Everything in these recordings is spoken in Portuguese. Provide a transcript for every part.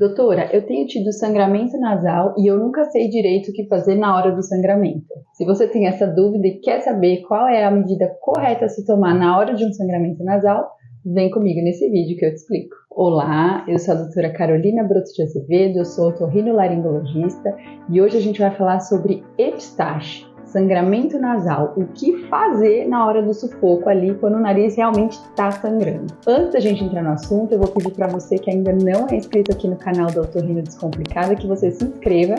Doutora, eu tenho tido sangramento nasal e eu nunca sei direito o que fazer na hora do sangramento. Se você tem essa dúvida e quer saber qual é a medida correta a se tomar na hora de um sangramento nasal, vem comigo nesse vídeo que eu te explico. Olá, eu sou a doutora Carolina Broto de Azevedo, eu sou otorrinolaringologista e hoje a gente vai falar sobre epistaxe, sangramento nasal, o que fazer na hora do sufoco ali quando o nariz realmente está sangrando. Antes da gente entrar no assunto, eu vou pedir para você que ainda não é inscrito aqui no canal da Otorrino Descomplicada que você se inscreva,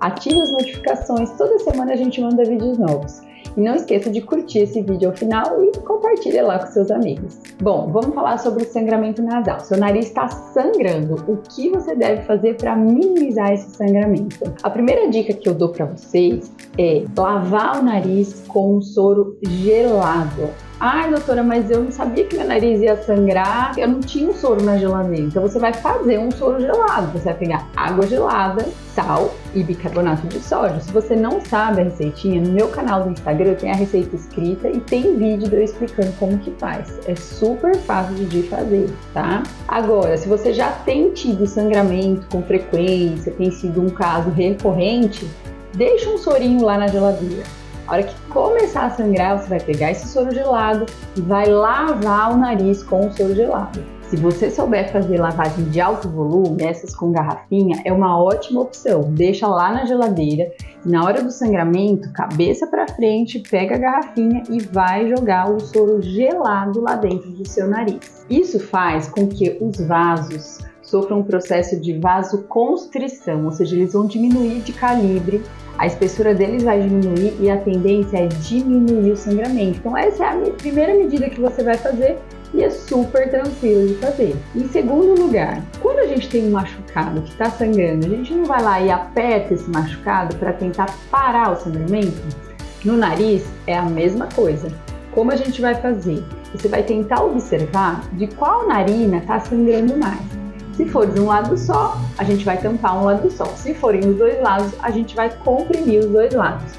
ative as notificações, toda semana a gente manda vídeos novos. E não esqueça de curtir esse vídeo ao final e compartilha lá com seus amigos. Bom, vamos falar sobre o sangramento nasal. Seu nariz está sangrando. O que você deve fazer para minimizar esse sangramento? A primeira dica que eu dou para vocês é lavar o nariz com um soro gelado. Ai, doutora, mas eu não sabia que meu nariz ia sangrar, eu não tinha um soro na geladeira. Então você vai fazer um soro gelado. Você vai pegar água gelada, sal e bicarbonato de sódio. Se você não sabe a receitinha, no meu canal do Instagram tem a receita escrita e tem vídeo de eu explicando como que faz. É super fácil de fazer, tá? Agora, se você já tem tido sangramento com frequência, tem sido um caso recorrente, deixa um sorinho lá na geladeira. A hora que começar a sangrar, você vai pegar esse soro gelado e vai lavar o nariz com o soro gelado. Se você souber fazer lavagem de alto volume, essas com garrafinha, é uma ótima opção. Deixa lá na geladeira e na hora do sangramento, cabeça para frente, pega a garrafinha e vai jogar o soro gelado lá dentro do seu nariz. Isso faz com que os vasos sofram um processo de vasoconstrição, ou seja, eles vão diminuir de calibre, a espessura deles vai diminuir e a tendência é diminuir o sangramento. Então essa é a primeira medida que você vai fazer e é super tranquilo de fazer. Em segundo lugar, quando a gente tem um machucado que está sangrando, a gente não vai lá e aperta esse machucado para tentar parar o sangramento? No nariz é a mesma coisa. Como a gente vai fazer? Você vai tentar observar de qual narina está sangrando mais. Se for de um lado só, a gente vai tampar um lado só. Se forem os dois lados, a gente vai comprimir os dois lados.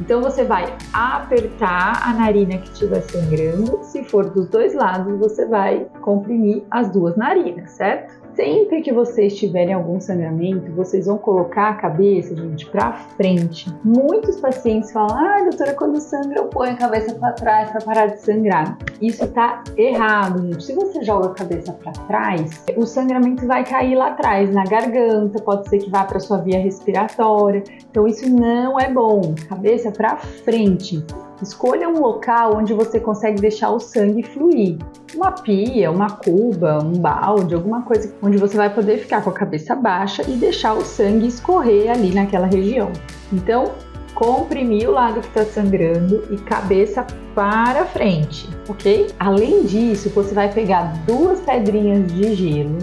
Então você vai apertar a narina que estiver sangrando. Se for dos dois lados, você vai comprimir as duas narinas, certo? Sempre que vocês tiverem algum sangramento, vocês vão colocar a cabeça, gente, para frente. Muitos pacientes falam: ah, doutora, quando sangra eu ponho a cabeça para trás para parar de sangrar. Isso tá errado, gente. Se você joga a cabeça para trás, o sangramento vai cair lá atrás, na garganta, pode ser que vá para sua via respiratória. Então isso não é bom. Cabeça para frente. Escolha um local onde você consegue deixar o sangue fluir. Uma pia, uma cuba, um balde, alguma coisa onde você vai poder ficar com a cabeça baixa e deixar o sangue escorrer ali naquela região. Então, comprimir o lado que está sangrando e cabeça para frente, ok? Além disso, você vai pegar 2 pedrinhas de gelo,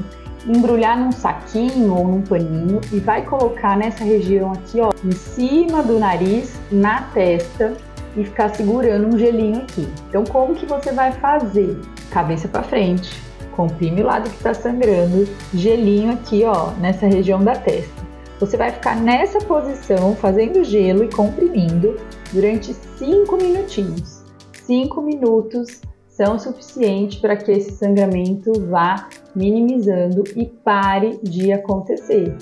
embrulhar num saquinho ou num paninho e vai colocar nessa região aqui, ó, em cima do nariz, na testa, e ficar segurando um gelinho aqui. Então, como que você vai fazer? Cabeça para frente, comprime o lado que está sangrando, gelinho aqui, ó, nessa região da testa. Você vai ficar nessa posição, fazendo gelo e comprimindo durante 5 minutinhos. 5 minutos são suficientes para que esse sangramento vá minimizando e pare de acontecer,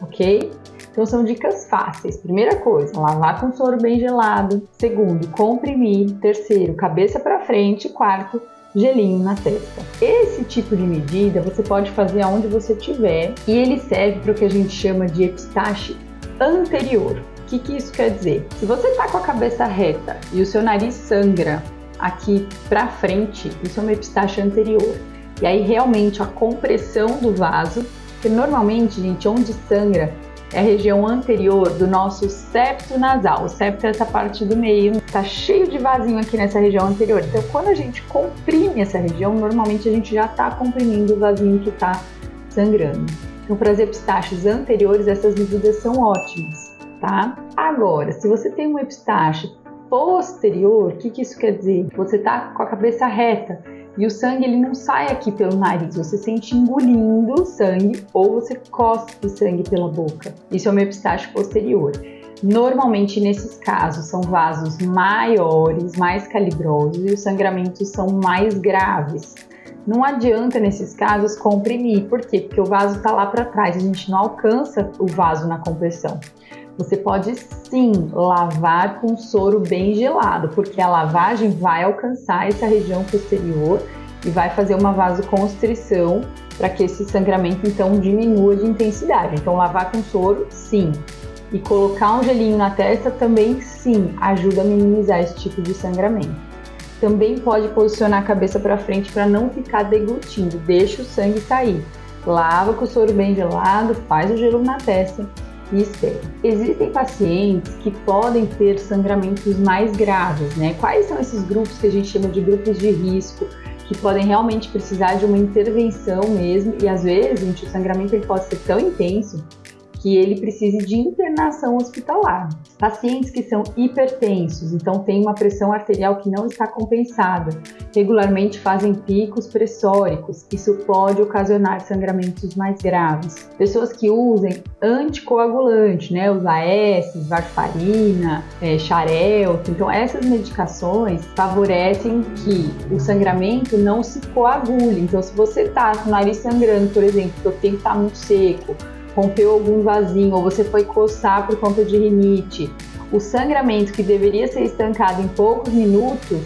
ok? Então são dicas fáceis. Primeira coisa, lavar com soro bem gelado. Segundo, comprimir. Terceiro, cabeça para frente. Quarto, gelinho na testa. Esse tipo de medida você pode fazer aonde você estiver e ele serve para o que a gente chama de epistaxe anterior. O que isso quer dizer? Se você está com a cabeça reta e o seu nariz sangra aqui para frente, isso é uma epistaxe anterior. E aí realmente a compressão do vaso, que normalmente, gente, onde sangra é a região anterior do nosso septo nasal. O septo é essa parte do meio, tá cheio de vasinho aqui nessa região anterior. Então, quando a gente comprime essa região, normalmente a gente já tá comprimindo o vasinho que tá sangrando. Então, para as epistaxes anteriores, essas medidas são ótimas, tá? Agora, se você tem uma epistaxe posterior, o que isso quer dizer? Você tá com a cabeça reta e o sangue ele não sai aqui pelo nariz, você sente engolindo o sangue ou você cospe sangue pela boca. Isso é uma epistaxe posterior. Normalmente, nesses casos, são vasos maiores, mais calibrosos e os sangramentos são mais graves. Não adianta, nesses casos, comprimir. Por quê? Porque o vaso está lá para trás, a gente não alcança o vaso na compressão. Você pode sim lavar com soro bem gelado, porque a lavagem vai alcançar essa região posterior e vai fazer uma vasoconstrição para que esse sangramento então diminua de intensidade. Então lavar com soro, sim. E colocar um gelinho na testa também, sim, ajuda a minimizar esse tipo de sangramento. Também pode posicionar a cabeça para frente para não ficar deglutindo, deixa o sangue sair. Lava com o soro bem gelado, faz o gelo na testa e espera. Existem pacientes que podem ter sangramentos mais graves, né? Quais são esses grupos que a gente chama de grupos de risco, que podem realmente precisar de uma intervenção mesmo, e às vezes, gente, o sangramento ele pode ser tão intenso que ele precise de internação hospitalar. Pacientes que são hipertensos, então têm uma pressão arterial que não está compensada, regularmente fazem picos pressóricos, isso pode ocasionar sangramentos mais graves. Pessoas que usem anticoagulante, né, os AS, varfarina, xarelto, então essas medicações favorecem que o sangramento não se coagule. Então se você está com o nariz sangrando, por exemplo, porque o tempo está muito seco, rompeu algum vasinho ou você foi coçar por conta de rinite, o sangramento que deveria ser estancado em poucos minutos,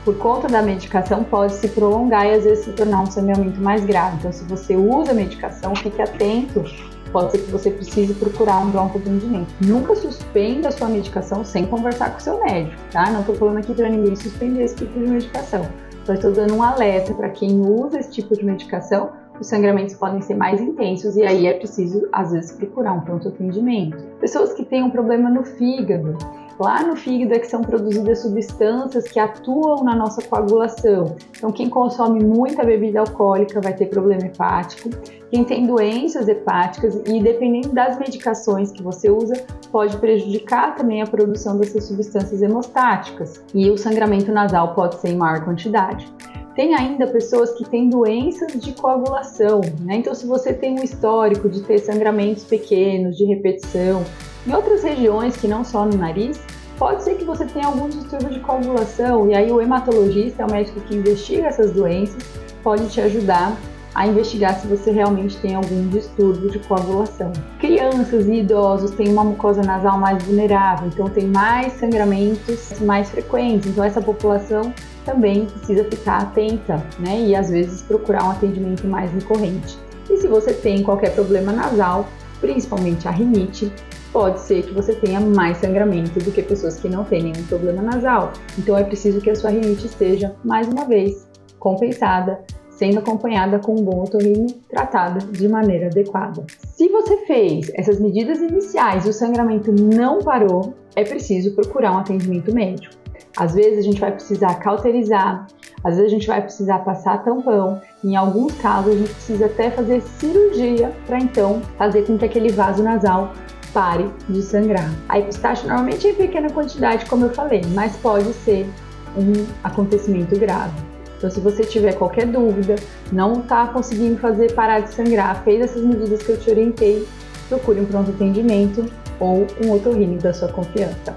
por conta da medicação, pode se prolongar e às vezes se tornar um sangramento mais grave. Então, se você usa a medicação, fique atento, pode ser que você precise procurar um broncoatendimento. Nunca suspenda a sua medicação sem conversar com o seu médico, tá? Não estou falando aqui para ninguém suspender esse tipo de medicação, só estou dando um alerta para quem usa esse tipo de medicação. Os sangramentos podem ser mais intensos e aí é preciso, às vezes, procurar um pronto atendimento. Pessoas que têm um problema no fígado. Lá no fígado é que são produzidas substâncias que atuam na nossa coagulação. Então, quem consome muita bebida alcoólica vai ter problema hepático. Quem tem doenças hepáticas e, dependendo das medicações que você usa, pode prejudicar também a produção dessas substâncias hemostáticas. E o sangramento nasal pode ser em maior quantidade. Tem ainda pessoas que têm doenças de coagulação, né? Então, se você tem um histórico de ter sangramentos pequenos, de repetição, em outras regiões que não só no nariz, pode ser que você tenha algum distúrbio de coagulação e aí o hematologista, o médico que investiga essas doenças, pode te ajudar a investigar se você realmente tem algum distúrbio de coagulação. Crianças e idosos têm uma mucosa nasal mais vulnerável, então tem mais sangramentos mais frequentes, então essa população também precisa ficar atenta, né? E às vezes procurar um atendimento mais recorrente. E se você tem qualquer problema nasal, principalmente a rinite, pode ser que você tenha mais sangramento do que pessoas que não têm nenhum problema nasal. Então é preciso que a sua rinite esteja, mais uma vez, compensada, sendo acompanhada com um bom otorrino, tratada de maneira adequada. Se você fez essas medidas iniciais e o sangramento não parou, é preciso procurar um atendimento médico. Às vezes a gente vai precisar cauterizar, às vezes a gente vai precisar passar tampão, em alguns casos a gente precisa até fazer cirurgia para então fazer com que aquele vaso nasal pare de sangrar. A epistaxe normalmente é em pequena quantidade, como eu falei, mas pode ser um acontecimento grave. Então, se você tiver qualquer dúvida, não está conseguindo fazer parar de sangrar, fez essas medidas que eu te orientei, procure um pronto atendimento ou um otorrino da sua confiança.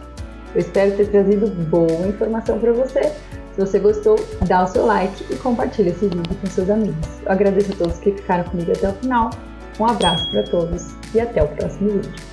Eu espero ter trazido boa informação para você. Se você gostou, dá o seu like e compartilha esse vídeo com seus amigos. Eu agradeço a todos que ficaram comigo até o final. Um abraço para todos e até o próximo vídeo.